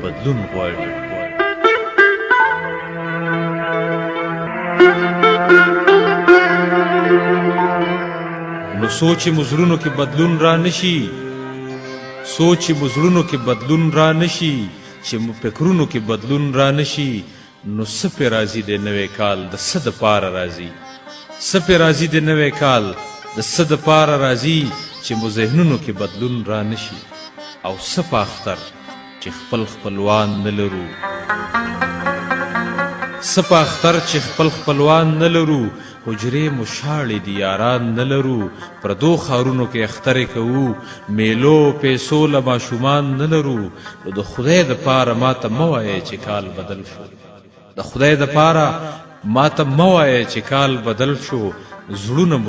بدلون غواړي. نو سوچ مو زړونو کې بدلون را نشي، سوچ مو زړونو کې بدلون را نشي، چې مو فکرونو کې بدلون را نشي، نو څه پې راځي د نوی کال د څه دپاره راځي، څه پې راځي د نوی کال د څه دپاره راځي چې مو ذهنونو کې بدلون را نشي. او څه په اختر چې خپل خپلوان نه لرو، څه په اختر چې خپل خپلوان نه لرو، حجرې مو شاړې دي یاران نه لرو، پردو ښارونو کې اخترې کوو، میلو پیسو له ماشومان نه لرو. نو د خدای دپاره ماته مه وایئ چې کال بدل شو، د خدای دپاره ماته مه وایئ چې کال بدل شو، زړونه